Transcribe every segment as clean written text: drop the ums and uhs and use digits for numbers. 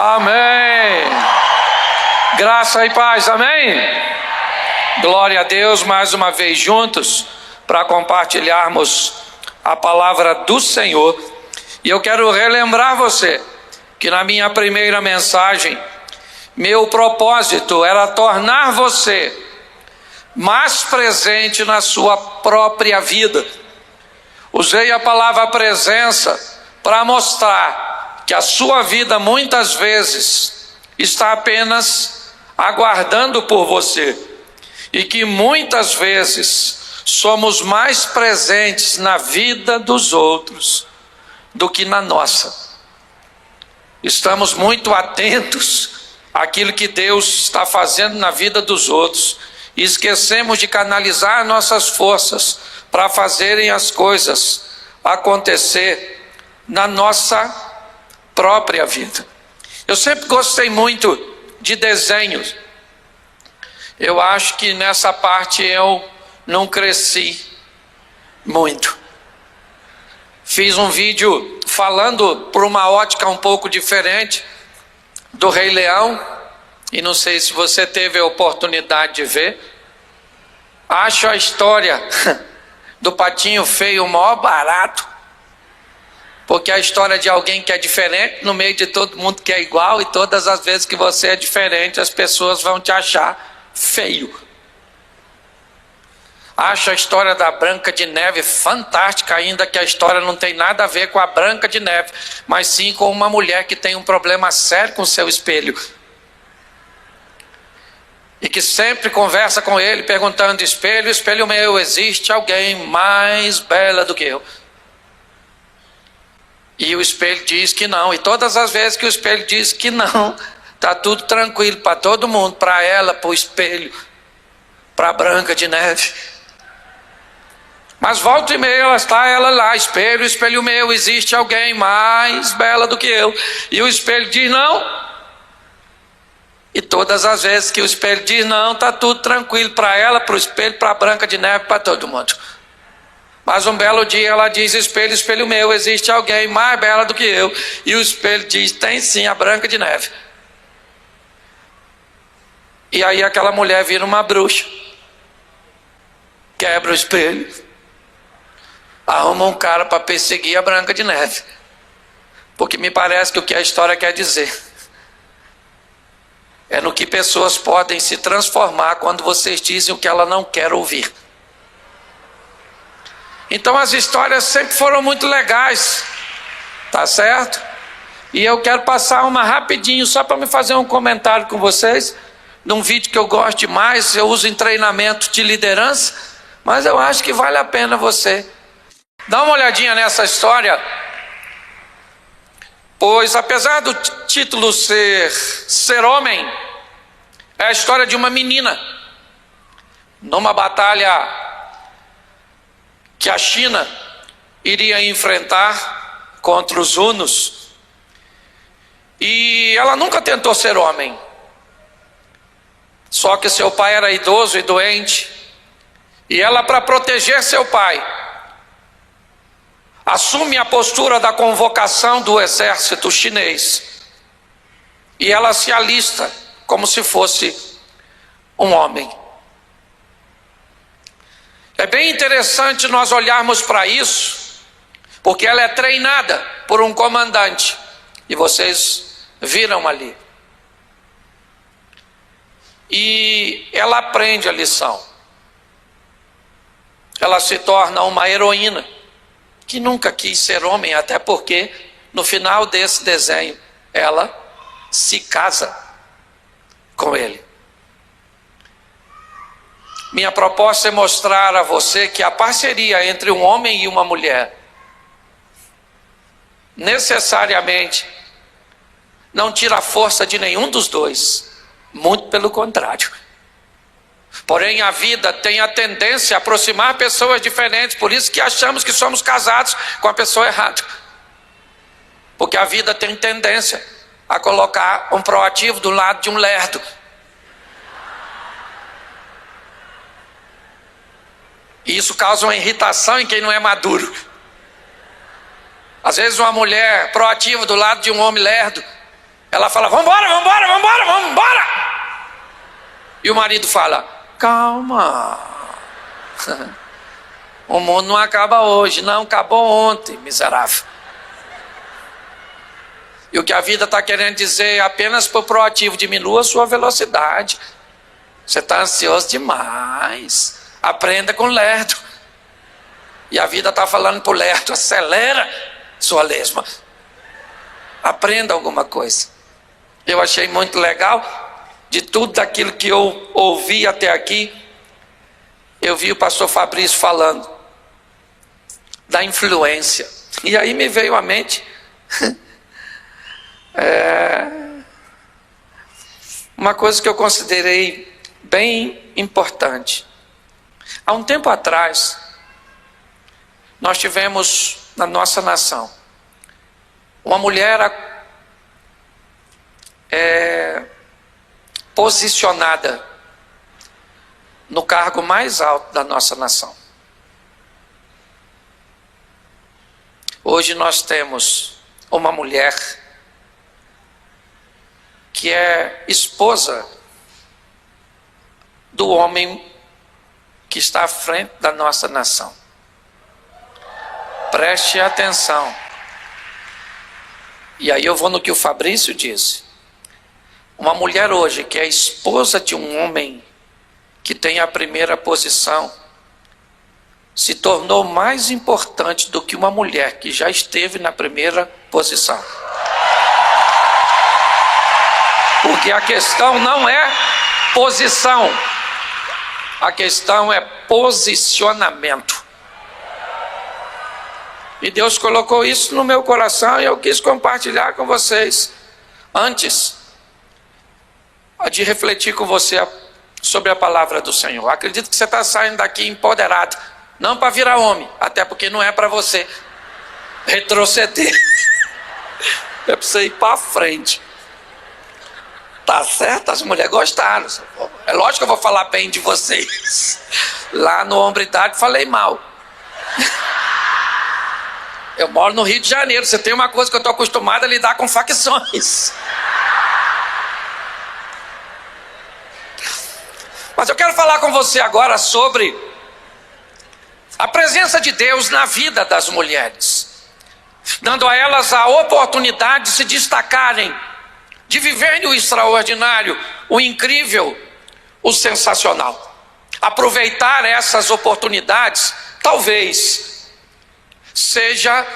Amém. Graça e paz, amém? Glória a Deus, mais uma vez juntos para compartilharmos a palavra do Senhor. E eu quero relembrar você que na minha primeira mensagem, meu propósito era tornar você mais presente na sua própria vida. Usei a palavra presença para mostrar que a sua vida muitas vezes está apenas aguardando por você, e que muitas vezes somos mais presentes na vida dos outros do que na nossa. Estamos muito atentos àquilo que Deus está fazendo na vida dos outros e esquecemos de canalizar nossas forças para fazerem as coisas acontecer na nossa própria vida. Eu sempre gostei muito de desenhos. Eu acho que nessa parte eu não cresci muito. Fiz um vídeo falando por uma ótica um pouco diferente do Rei Leão, e não sei se você teve a oportunidade de ver. Acho a história do Patinho Feio o maior barato, porque a história de alguém que é diferente no meio de todo mundo que é igual, e todas as vezes que você é diferente as pessoas vão te achar feio. Acho a história da Branca de Neve fantástica, ainda que a história não tem nada a ver com a Branca de Neve, mas sim com uma mulher que tem um problema sério com seu espelho, e que sempre conversa com ele perguntando: espelho, espelho meu, existe alguém mais bela do que eu? E o espelho diz que não, e todas as vezes que o espelho diz que não, está tudo tranquilo para todo mundo, para ela, para o espelho, para a Branca de Neve. Mas volta e meia ela lá: espelho, espelho meu, existe alguém mais bela do que eu? E o espelho diz não. E todas as vezes que o espelho diz não, está tudo tranquilo para ela, para o espelho, para a Branca de Neve, para todo mundo. Mas um belo dia ela diz: espelho, espelho meu, existe alguém mais bela do que eu? E o espelho diz: tem sim, a Branca de Neve. E aí aquela mulher vira uma bruxa, quebra o espelho, arruma um cara para perseguir a Branca de Neve, porque me parece que o que a história quer dizer é no que pessoas podem se transformar quando vocês dizem o que ela não quer ouvir. Então as histórias sempre foram muito legais, tá certo? E eu quero passar uma rapidinho só para me fazer um comentário com vocês, num vídeo que eu gosto demais. Eu uso em treinamento de liderança, mas eu acho que vale a pena você dar uma olhadinha nessa história, pois apesar do título ser homem, é a história de uma menina numa batalha que a China iria enfrentar contra os hunos, e ela nunca tentou ser homem. Só que seu pai era idoso e doente, e ela, para proteger seu pai, assume a postura da convocação do exército chinês, e ela se alista como se fosse um homem. É bem interessante nós olharmos para isso, porque ela é treinada por um comandante, e vocês viram ali. E ela aprende a lição. Ela se torna uma heroína que nunca quis ser homem, até porque no final desse desenho ela se casa com ele. Minha proposta é mostrar a você que a parceria entre um homem e uma mulher necessariamente não tira a força de nenhum dos dois, muito pelo contrário. Porém, a vida tem a tendência a aproximar pessoas diferentes, por isso que achamos que somos casados com a pessoa errada, porque a vida tem tendência a colocar um proativo do lado de um lerdo. E isso causa uma irritação em quem não é maduro. Às vezes uma mulher proativa do lado de um homem lerdo Ela fala: vambora, vambora, vambora, vambora. E o marido fala: calma, o mundo não acaba hoje. Não, acabou ontem, miserável. E o que a vida está querendo dizer é apenas para o proativo: diminua a sua velocidade. Você está ansioso demais. Aprenda com o lerdo. E a vida está falando para o lerdo: acelera sua lesma. Aprenda alguma coisa. Eu achei muito legal. De tudo daquilo que eu ouvi até aqui, eu vi o pastor Fabrício falando da influência. E aí me veio à mente uma coisa que eu considerei bem importante. Há um tempo atrás, nós tivemos na nossa nação uma mulher posicionada no cargo mais alto da nossa nação. Hoje nós temos uma mulher que é esposa do homem que está à frente da nossa nação. Preste atenção. E aí eu vou no que o Fabrício disse. Uma mulher hoje que é esposa de um homem que tem a primeira posição se tornou mais importante do que uma mulher que já esteve na primeira posição. Porque a questão não é posição, a questão é posicionamento. E Deus colocou isso no meu coração e eu quis compartilhar com vocês antes de refletir com você sobre a palavra do Senhor. Acredito que você está saindo daqui empoderado, não para virar homem, até porque não é para você retroceder, é para você ir para frente. Tá certo? As mulheres gostaram. É lógico que eu vou falar bem de vocês. Lá no Hombridade falei mal. Eu moro no Rio de Janeiro. Você tem uma coisa que eu estou acostumado a lidar com facções. Mas eu quero falar com você agora sobre a presença de Deus na vida das mulheres, dando a elas a oportunidade de se destacarem, de viverem o extraordinário, o incrível, o sensacional. Aproveitar essas oportunidades talvez seja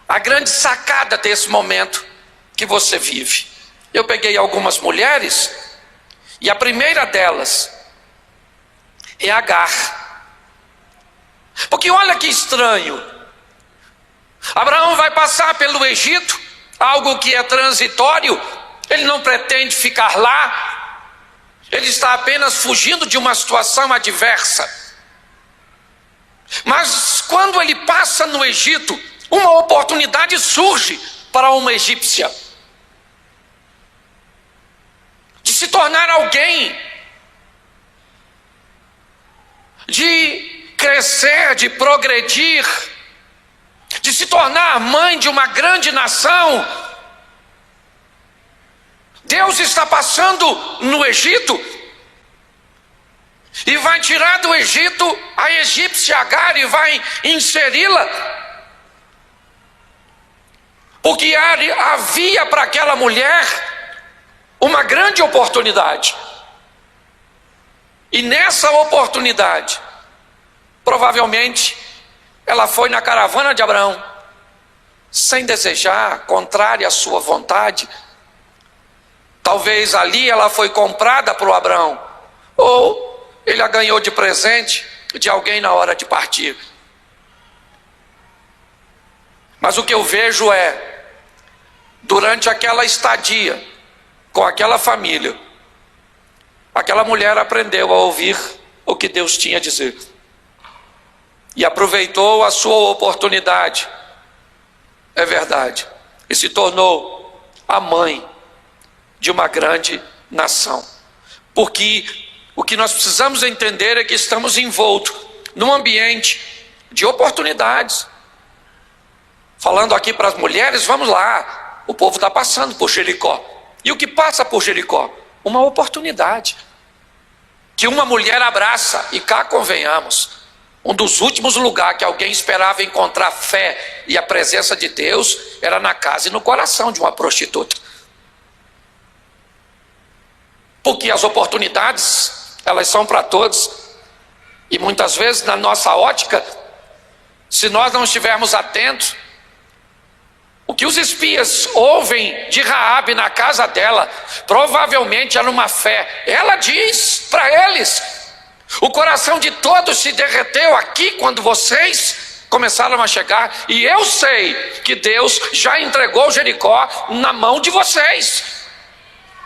a grande sacada desse momento que você vive. Eu peguei algumas mulheres e a primeira delas é Agar. Porque olha que estranho, Abraão vai passar pelo Egito, algo que é transitório, ele não pretende ficar lá, ele está apenas fugindo de uma situação adversa. Mas quando ele passa no Egito, uma oportunidade surge para uma egípcia de se tornar alguém, de crescer, de progredir, de se tornar mãe de uma grande nação. Deus está passando no Egito e vai tirar do Egito a egípcia Agar e vai inseri-la, porque havia para aquela mulher uma grande oportunidade. E nessa oportunidade, provavelmente, ela foi na caravana de Abraão, sem desejar, contrária à sua vontade. Talvez ali ela foi comprada por Abraão, ou ele a ganhou de presente de alguém na hora de partir. Mas o que eu vejo é, durante aquela estadia com aquela família, aquela mulher aprendeu a ouvir o que Deus tinha a dizer e aproveitou a sua oportunidade, é verdade, e se tornou a mãe de uma grande nação. Porque o que nós precisamos entender é que estamos envoltos num ambiente de oportunidades. Falando aqui para as mulheres, vamos lá, o povo está passando por Jericó. E o que passa por Jericó? Uma oportunidade que uma mulher abraça. E cá convenhamos, um dos últimos lugares que alguém esperava encontrar fé e a presença de Deus era na casa e no coração de uma prostituta. Porque as oportunidades, elas são para todos. E muitas vezes, na nossa ótica, se nós não estivermos atentos, o que os espias ouvem de Raabe na casa dela, provavelmente era uma fé. Ela diz para eles: o coração de todos se derreteu aqui quando vocês começaram a chegar, e eu sei que Deus já entregou Jericó na mão de vocês.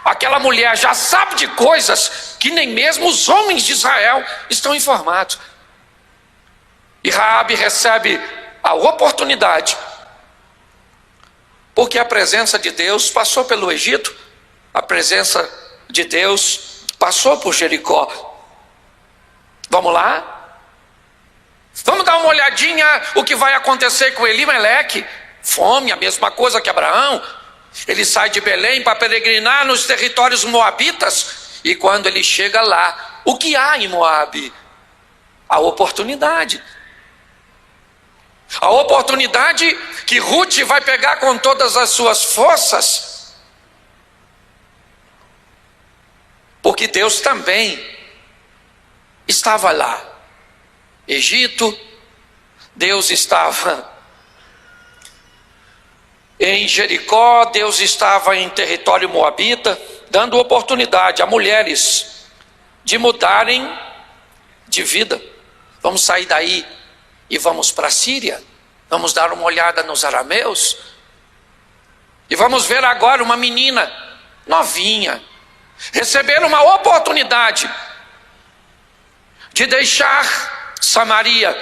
Aquela mulher já sabe de coisas que nem mesmo os homens de Israel estão informados. E Raabe recebe a oportunidade, porque a presença de Deus passou pelo Egito, a presença de Deus passou por Jericó. Vamos lá? Vamos dar uma olhadinha o que vai acontecer com Elimeleque. Fome, a mesma coisa que Abraão. Ele sai de Belém para peregrinar nos territórios moabitas. E quando ele chega lá, o que há em Moabe? A oportunidade. A oportunidade que Ruth vai pegar com todas as suas forças. Porque Deus também estava lá. Egito, Deus estava em Jericó, Deus estava em território moabita, dando oportunidade a mulheres de mudarem de vida. Vamos sair daí e vamos para a Síria. Vamos dar uma olhada nos arameus. E vamos ver agora uma menina novinha receber uma oportunidade de deixar Samaria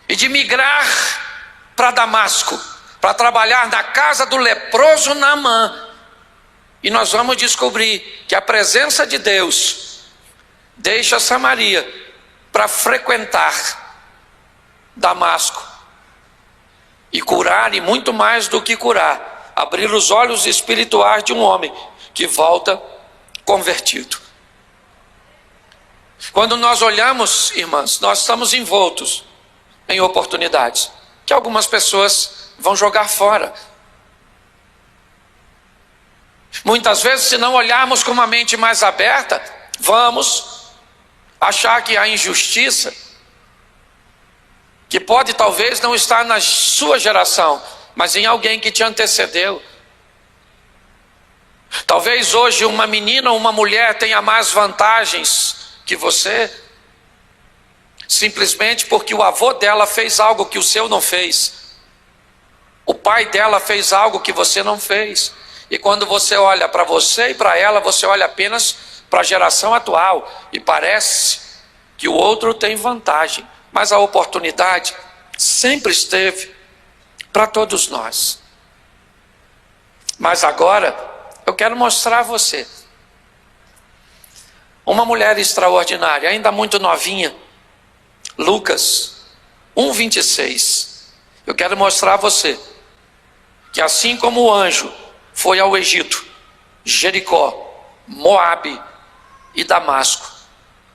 e de migrar para Damasco, para trabalhar na casa do leproso Naamã. E nós vamos descobrir que a presença de Deus deixa Samaria para frequentar Damasco e curar, e muito mais do que curar, abrir os olhos espirituais de um homem que volta convertido. Quando nós olhamos, irmãs, nós estamos envoltos em oportunidades que algumas pessoas vão jogar fora. Muitas vezes, se não olharmos com uma mente mais aberta, vamos achar que há injustiça, que pode talvez não estar na sua geração, mas em alguém que te antecedeu. Talvez hoje uma menina ou uma mulher tenha mais vantagens que você, simplesmente porque o avô dela fez algo que o seu não fez, o pai dela fez algo que você não fez. E quando você olha para você e para ela, você olha apenas para a geração atual e parece que o outro tem vantagem, mas a oportunidade sempre esteve para todos nós. Mas agora eu quero mostrar a você uma mulher extraordinária, ainda muito novinha. Lucas 1:26. Eu quero mostrar a você que assim como o anjo foi ao Egito, Jericó, Moabe e Damasco,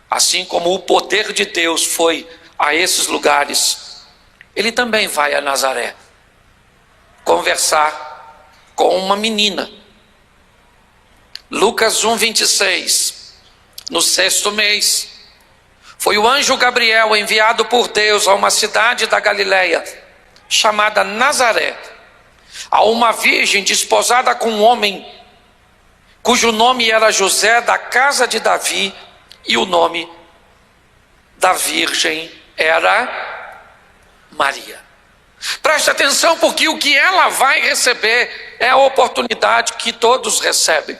assim como o poder de Deus foi a esses lugares, ele também vai a Nazaré conversar com uma menina. Lucas 1:26. No 6º mês, foi o anjo Gabriel enviado por Deus a uma cidade da Galileia, chamada Nazaré, a uma virgem desposada com um homem, cujo nome era José, da casa de Davi, e o nome da virgem era Maria. Preste atenção, porque o que ela vai receber é a oportunidade que todos recebem.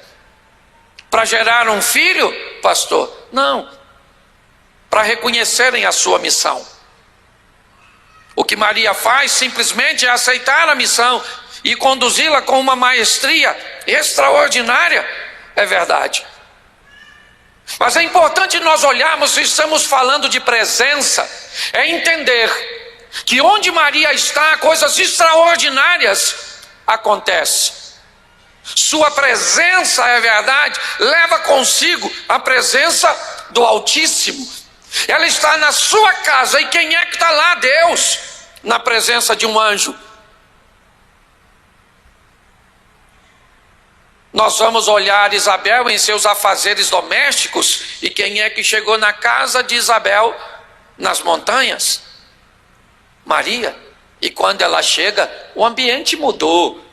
Para gerar um filho, pastor? Não. Para reconhecerem a sua missão. O que Maria faz simplesmente é aceitar a missão e conduzi-la com uma maestria extraordinária. É verdade. Mas é importante nós olharmos, se estamos falando de presença, é entender que onde Maria está, coisas extraordinárias acontece. Sua presença, é verdade, leva consigo a presença do Altíssimo. Ela está na sua casa, e quem é que está lá? Deus, na presença de um anjo. Nós vamos olhar Isabel em seus afazeres domésticos, e quem é que chegou na casa de Isabel? Nas montanhas? Maria. E quando ela chega, o ambiente mudou.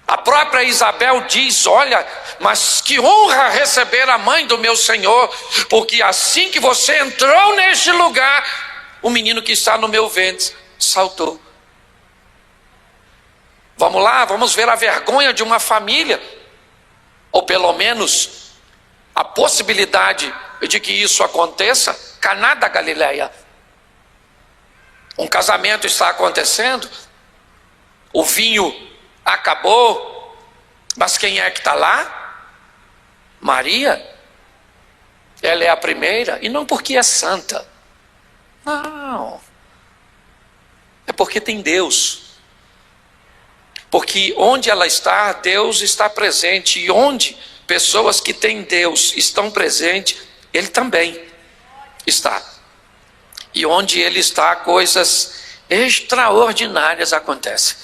A própria Isabel diz: olha, mas que honra receber a mãe do meu Senhor, porque assim que você entrou neste lugar, o menino que está no meu ventre saltou. Vamos lá, vamos ver a vergonha de uma família, ou pelo menos a possibilidade de que isso aconteça. Caná da Galileia. Um casamento está acontecendo, o vinho acabou, mas quem é que está lá? Maria. Ela é a primeira, e não porque é santa, não, é porque tem Deus. Porque onde ela está, Deus está presente, e onde pessoas que têm Deus estão presentes, Ele também está. E onde Ele está, coisas extraordinárias acontecem.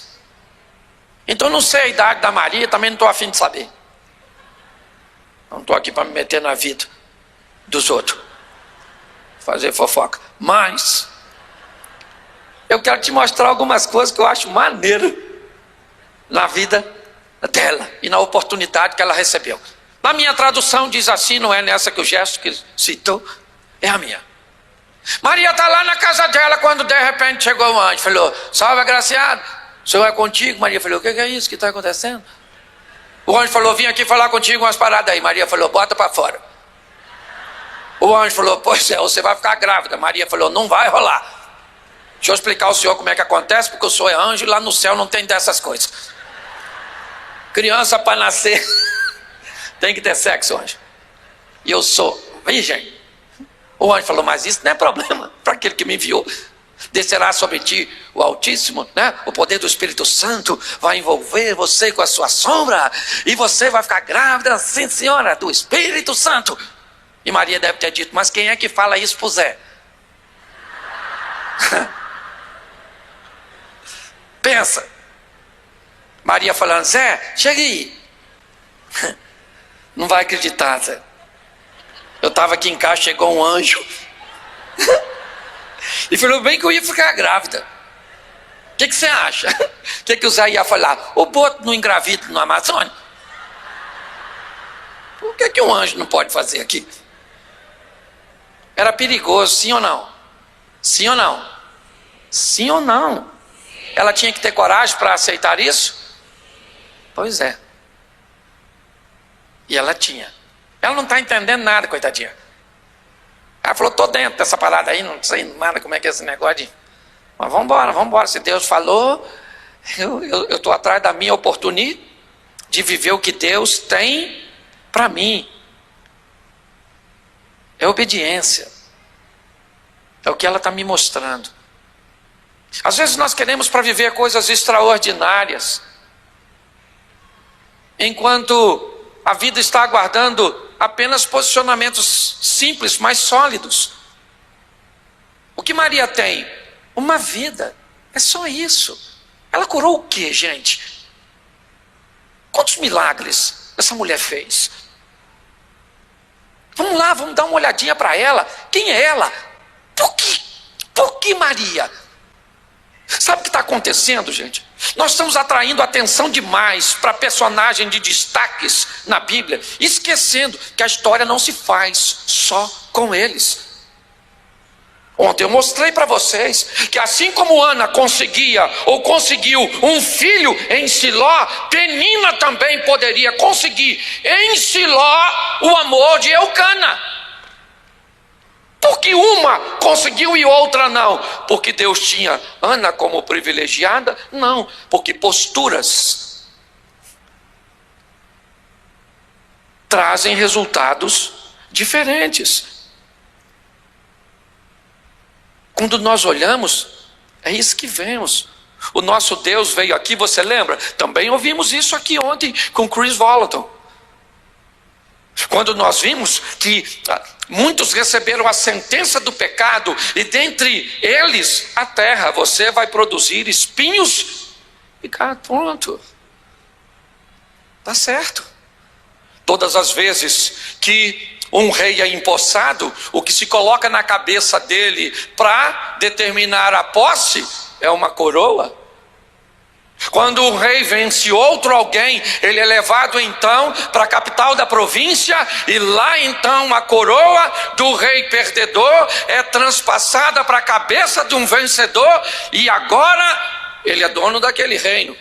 Então não sei a idade da Maria, também não estou a fim de saber. Não estou aqui para me meter na vida dos outros, fazer fofoca. Mas eu quero te mostrar algumas coisas que eu acho maneiro na vida dela e na oportunidade que ela recebeu. Na minha tradução diz assim, não é nessa que o gesto que citou, é a minha. Maria está lá na casa dela, quando de repente chegou o anjo, falou: salve, agraciado, o Senhor é contigo. Maria falou: o que é isso que está acontecendo? O anjo falou: vim aqui falar contigo umas paradas aí. Maria falou: bota para fora. O anjo falou: pois é, você vai ficar grávida. Maria falou: não vai rolar. Deixa eu explicar ao senhor como é que acontece, porque o senhor é anjo e lá no céu não tem dessas coisas. Criança para nascer tem que ter sexo, anjo. E eu sou virgem. O anjo falou: mas isso não é problema para aquele que me enviou. Descerá sobre ti o Altíssimo, né? O poder do Espírito Santo vai envolver você com a sua sombra, e você vai ficar grávida, sim senhora, do Espírito Santo. E Maria deve ter dito: mas quem é que fala isso pro Zé? Pensa, Maria falando: Zé, chega aí. Não vai acreditar, Zé. Eu estava aqui em casa, chegou um anjo e falou bem que eu ia ficar grávida. O que você acha? O que o Zé ia falar? O boto não engravida no Amazonas? O que um anjo não pode fazer aqui? Era perigoso, sim ou não? Sim ou não? Sim ou não? Ela tinha que ter coragem para aceitar isso? Pois é. E ela tinha. Ela não está entendendo nada, coitadinha. Ela falou: estou dentro dessa parada aí, não sei nada como é que é esse negócio de... Mas vamos embora. Se Deus falou, eu estou atrás da minha oportunidade de viver o que Deus tem para mim. É obediência. É o que ela está me mostrando. Às vezes nós queremos para viver coisas extraordinárias, enquanto a vida está aguardando apenas posicionamentos simples, mas sólidos. O que Maria tem? Uma vida. É só isso. Ela curou o quê, gente? Quantos milagres essa mulher fez? Vamos lá, vamos dar uma olhadinha para ela. Quem é ela? Por que Maria? Sabe o que está acontecendo, gente? Nós estamos atraindo atenção demais para personagem de destaques na Bíblia, esquecendo que a história não se faz só com eles. Ontem eu mostrei para vocês que assim como Ana conseguiu um filho em Siló, Penina também poderia conseguir em Siló o amor de Eucana. Porque uma conseguiu e outra não? Porque Deus tinha Ana como privilegiada? Não, porque posturas trazem resultados diferentes. Quando nós olhamos, é isso que vemos. O nosso Deus veio aqui, você lembra? Também ouvimos isso aqui ontem com Chris Vallotton. Quando nós vimos que muitos receberam a sentença do pecado, e dentre eles a terra, você vai produzir espinhos e cá, pronto. Está certo. Todas as vezes que um rei é empossado, o que se coloca na cabeça dele para determinar a posse é uma coroa. Quando o rei vence outro alguém, ele é levado então para a capital da província, e lá então a coroa do rei perdedor é transpassada para a cabeça de um vencedor, e agora ele é dono daquele reino.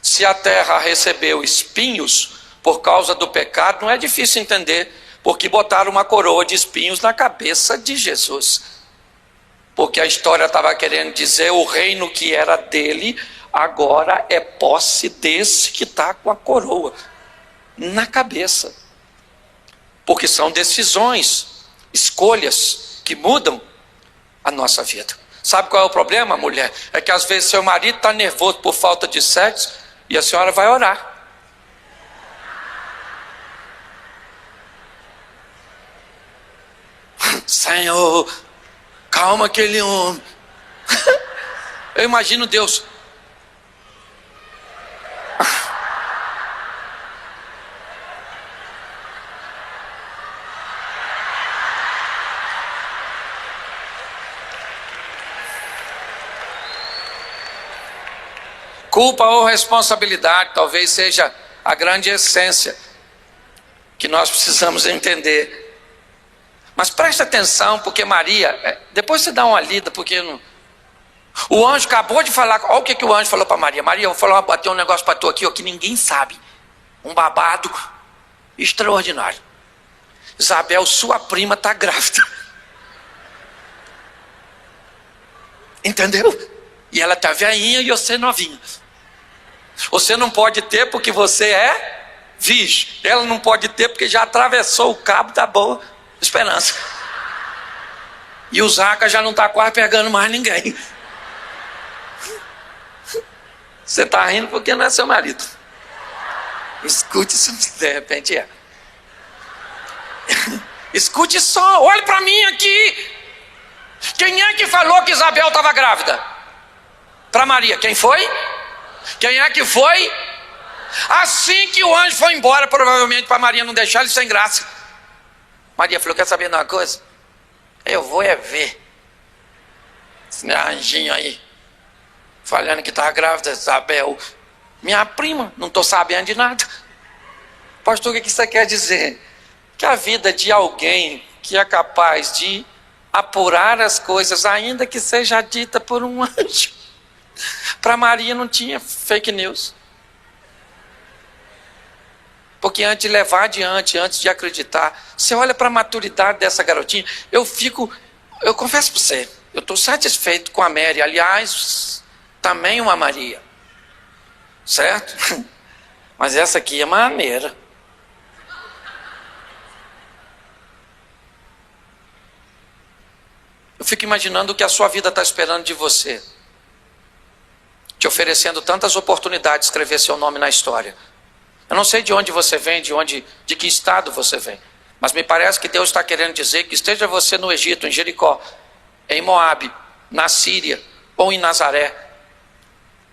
Se a terra recebeu espinhos por causa do pecado, não é difícil entender porque botaram uma coroa de espinhos na cabeça de Jesus. Porque a história estava querendo dizer, o reino que era dele, agora é posse desse que está com a coroa na cabeça. Porque são decisões, escolhas que mudam a nossa vida. Sabe qual é o problema, mulher? É que às vezes seu marido está nervoso por falta de sexo, e a senhora vai orar. Senhor, calma aquele homem. Eu imagino Deus. Culpa ou responsabilidade talvez seja a grande essência que nós precisamos entender. Mas preste atenção, porque Maria, depois você dá uma lida, porque o anjo acabou de falar. Olha o que o anjo falou para Maria. Maria, eu vou falar, bater um negócio para tu aqui, ó, que ninguém sabe. Um babado extraordinário. Isabel, sua prima está grávida. Entendeu? E ela está velhinha e você novinha. Você não pode ter porque você é virgem. Ela não pode ter porque já atravessou o cabo da boa esperança. E o Zaca já não está quase pegando mais ninguém. Você está rindo porque não é seu marido. Escute isso, de repente é. Escute só, olhe para mim aqui. Quem é que falou que Isabel estava grávida? Para Maria, quem foi? Quem é que foi? Assim que o anjo foi embora, provavelmente para Maria não deixar ele sem graça. Maria falou, quer saber de uma coisa? Eu vou ver esse anjinho aí falando que estava grávida, Isabel, minha prima, não estou sabendo de nada. Pastor, o que isso quer dizer? Que a vida de alguém que é capaz de apurar as coisas, ainda que seja dita por um anjo, para Maria não tinha fake news. Porque antes de levar adiante, antes de acreditar, você olha para a maturidade dessa garotinha, eu confesso para você, eu estou satisfeito com a Mary, aliás, também uma Maria, certo? Mas essa aqui é maneira. Eu fico imaginando o que a sua vida está esperando de você, te oferecendo tantas oportunidades de escrever seu nome na história. Eu não sei de onde você vem, de que estado você vem, mas me parece que Deus está querendo dizer que esteja você no Egito, em Jericó, em Moabe, na Síria ou em Nazaré,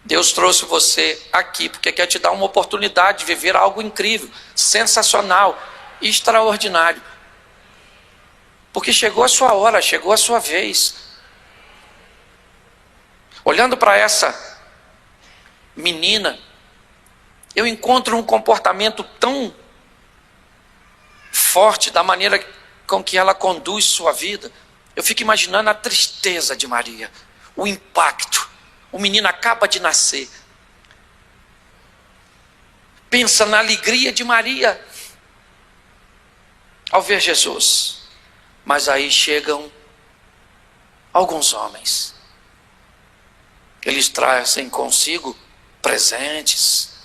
Deus trouxe você aqui porque quer te dar uma oportunidade de viver algo incrível, sensacional, extraordinário. Porque chegou a sua hora, chegou a sua vez. Olhando para essa menina, eu encontro um comportamento tão forte da maneira com que ela conduz sua vida. Eu fico imaginando a tristeza de Maria, o impacto. O menino acaba de nascer. Pensa na alegria de Maria ao ver Jesus. Mas aí chegam alguns homens. Eles trazem consigo presentes.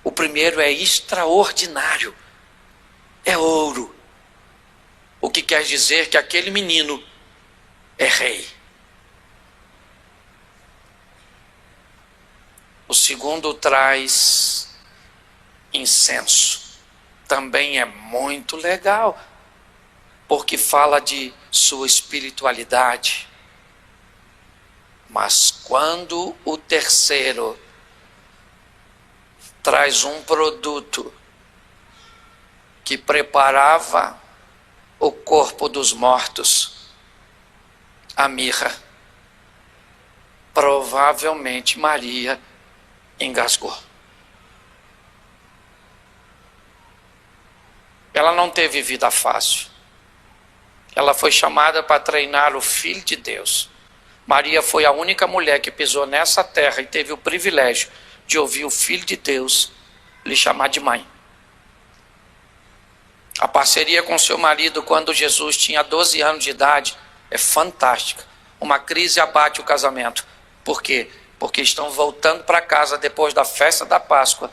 O primeiro é extraordinário, é ouro. O que quer dizer que aquele menino é rei. O segundo traz incenso. Também é muito legal, porque fala de sua espiritualidade. Mas quando o terceiro traz um produto que preparava o corpo dos mortos, a mirra, provavelmente Maria engasgou. Ela não teve vida fácil. Ela foi chamada para treinar o Filho de Deus. Maria foi a única mulher que pisou nessa terra e teve o privilégio de ouvir o Filho de Deus lhe chamar de mãe. A parceria com seu marido quando Jesus tinha 12 anos de idade é fantástica. Uma crise abate o casamento. Por quê? Porque estão voltando para casa depois da festa da Páscoa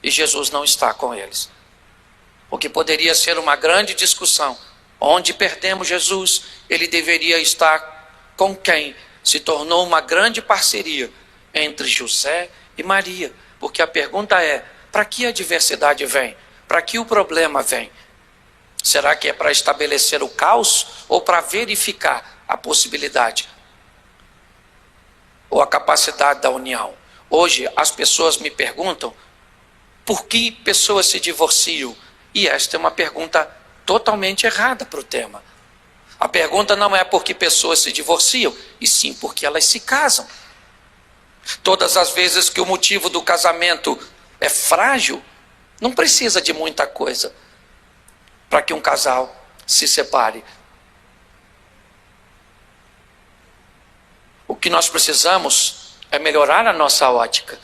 e Jesus não está com eles. O que poderia ser uma grande discussão. Onde perdemos Jesus, ele deveria estar com quem? Se tornou uma grande parceria entre José e Maria. Porque a pergunta é, para que a diversidade vem? Para que o problema vem? Será que é para estabelecer o caos ou para verificar a possibilidade? Ou a capacidade da união? Hoje as pessoas me perguntam, por que pessoas se divorciam? E esta é uma pergunta totalmente errada para o tema. A pergunta não é por que pessoas se divorciam, e sim porque elas se casam. Todas as vezes que o motivo do casamento é frágil, não precisa de muita coisa para que um casal se separe. O que nós precisamos é melhorar a nossa ótica.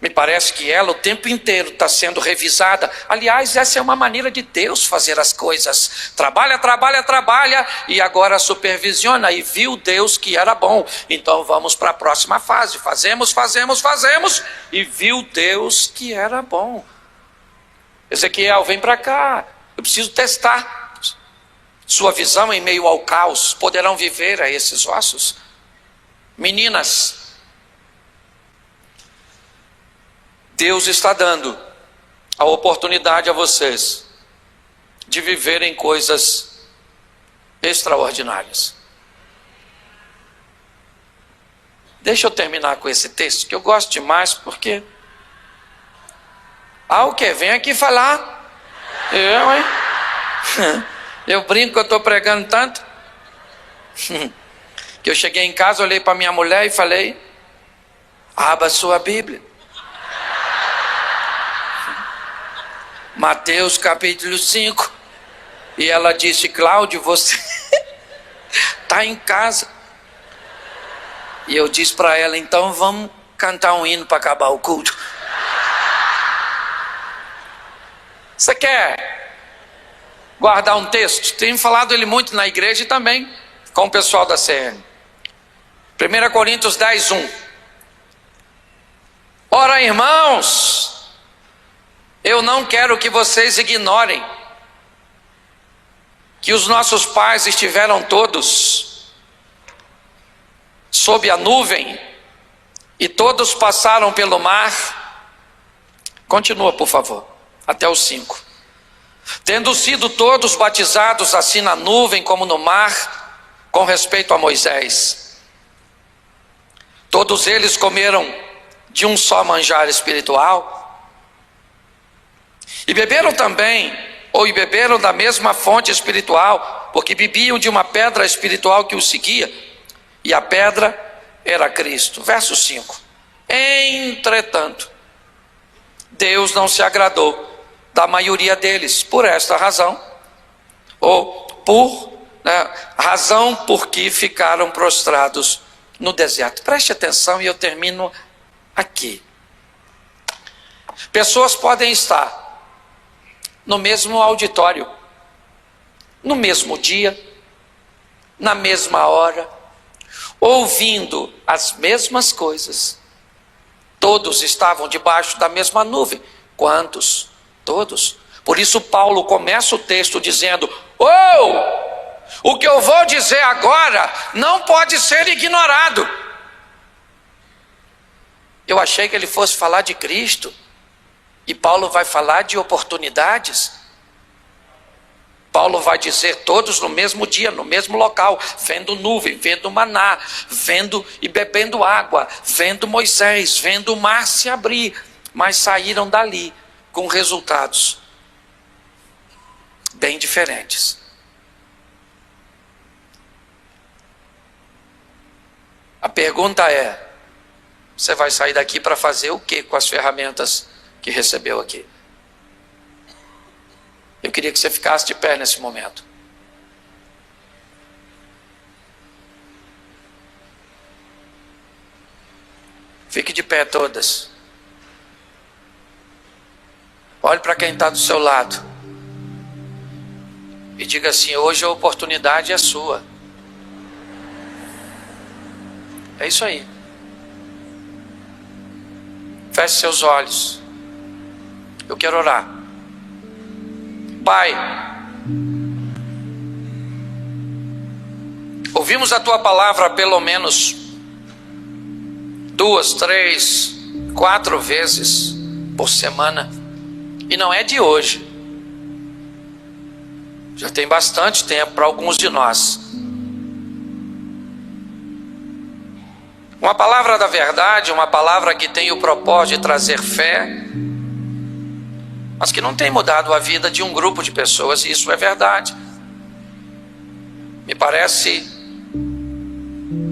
Me parece que ela o tempo inteiro está sendo revisada. Aliás, essa é uma maneira de Deus fazer as coisas. Trabalha, trabalha, trabalha e agora supervisiona. E viu Deus que era bom. Então vamos para a próxima fase. Fazemos e viu Deus que era bom. Ezequiel, vem para cá. Eu preciso testar sua visão em meio ao caos. Poderão viver a esses ossos? Meninas, Deus está dando a oportunidade a vocês de viverem coisas extraordinárias. Deixa eu terminar com esse texto, que eu gosto demais, porque... o quê? Vem aqui falar. Eu, hein? Eu brinco que eu estou pregando tanto, que eu cheguei em casa, olhei para minha mulher e falei, abra sua Bíblia. Mateus capítulo 5. E ela disse, Cláudio, você está em casa. E eu disse para ela, então vamos cantar um hino para acabar o culto. Você quer guardar um texto? Tenho falado ele muito na igreja e também com o pessoal da CN. 1 Coríntios 10:1. Ora, irmãos, eu não quero que vocês ignorem que os nossos pais estiveram todos sob a nuvem e todos passaram pelo mar. Continua, por favor, até o 5. Tendo sido todos batizados assim na nuvem como no mar, com respeito a Moisés. Todos eles comeram de um só manjar espiritual e beberam da mesma fonte espiritual, porque bebiam de uma pedra espiritual que os seguia, e a pedra era Cristo. Verso 5. Entretanto, Deus não se agradou da maioria deles, por esta razão, ou razão por que ficaram prostrados no deserto. Preste atenção e eu termino aqui. Pessoas podem estar no mesmo auditório, no mesmo dia, na mesma hora, ouvindo as mesmas coisas. Todos estavam debaixo da mesma nuvem. Quantos? Todos. Por isso Paulo começa o texto dizendo, o que eu vou dizer agora não pode ser ignorado. Eu achei que ele fosse falar de Cristo. E Paulo vai falar de oportunidades. Paulo vai dizer todos no mesmo dia, no mesmo local, vendo nuvem, vendo maná, vendo e bebendo água, vendo Moisés, vendo o mar se abrir, mas saíram dali com resultados bem diferentes. A pergunta é: você vai sair daqui para fazer o que com as ferramentas que recebeu aqui? Eu queria que você ficasse de pé nesse momento. Fique de pé todas. Olhe para quem está do seu lado e diga assim: hoje a oportunidade é sua. É isso aí. Feche seus olhos. Eu quero orar. Pai, ouvimos a tua palavra pelo menos 2, 3, 4 vezes por semana. E não é de hoje. Já tem bastante tempo para alguns de nós. Uma palavra da verdade, uma palavra que tem o propósito de trazer fé, mas que não tem mudado a vida de um grupo de pessoas, e isso é verdade. Me parece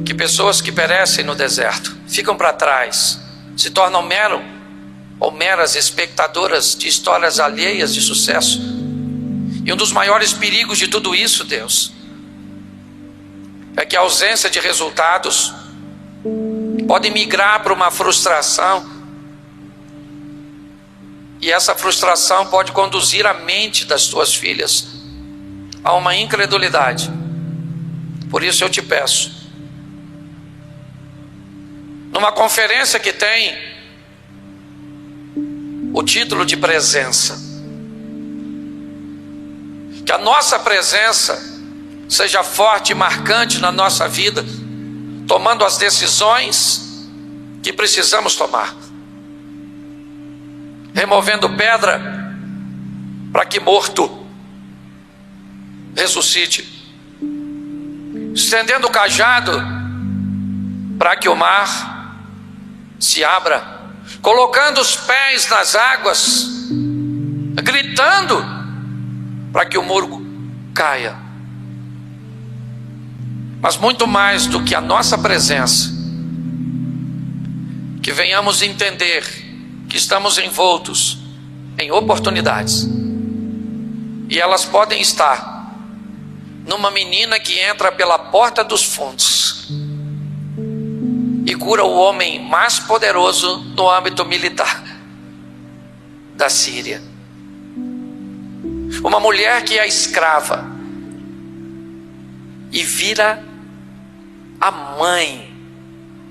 que pessoas que perecem no deserto ficam para trás, se tornam meras espectadoras de histórias alheias de sucesso. E um dos maiores perigos de tudo isso, Deus, é que a ausência de resultados pode migrar para uma frustração. E essa frustração pode conduzir a mente das tuas filhas a uma incredulidade. Por isso eu te peço, numa conferência que tem o título de presença, que a nossa presença seja forte e marcante na nossa vida, tomando as decisões que precisamos tomar, removendo pedra para que morto ressuscite, estendendo o cajado para que o mar se abra, colocando os pés nas águas, gritando para que o muro caia. Mas muito mais do que a nossa presença, que venhamos entender que estamos envoltos em oportunidades, e elas podem estar numa menina que entra pela porta dos fundos e cura o homem mais poderoso no âmbito militar da Síria, uma mulher que é escrava e vira a mãe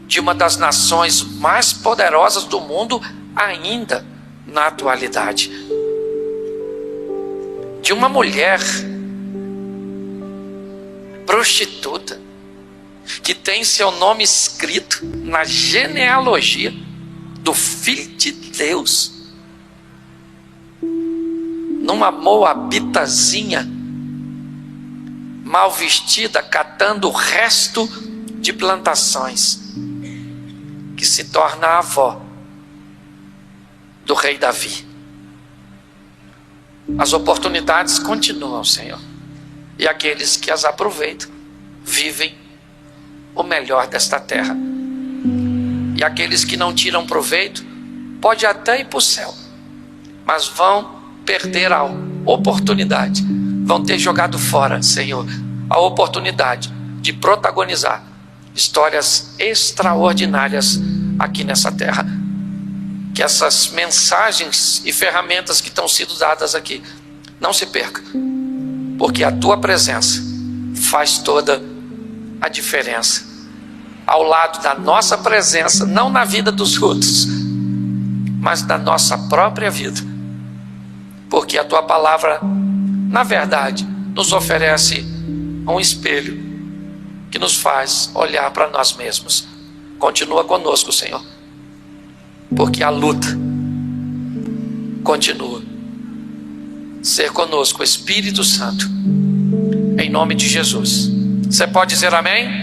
de uma das nações mais poderosas do mundo ainda na atualidade, de uma mulher prostituta que tem seu nome escrito na genealogia do Filho de Deus, numa moabitazinha mal vestida, catando o resto de plantações, que se torna a avó do rei Davi. As oportunidades continuam, Senhor, e aqueles que as aproveitam vivem o melhor desta terra, e aqueles que não tiram proveito pode até ir para o céu, mas vão perder a oportunidade, vão ter jogado fora, Senhor, a oportunidade de protagonizar histórias extraordinárias aqui nessa terra. Que essas mensagens e ferramentas que estão sendo dadas aqui não se percam, porque a tua presença faz toda a diferença ao lado da nossa presença, não na vida dos outros, mas na nossa própria vida, porque a tua palavra, na verdade, nos oferece um espelho que nos faz olhar para nós mesmos. Continua conosco, Senhor, porque a luta continua. Ser conosco, Espírito Santo, em nome de Jesus. Você pode dizer amém?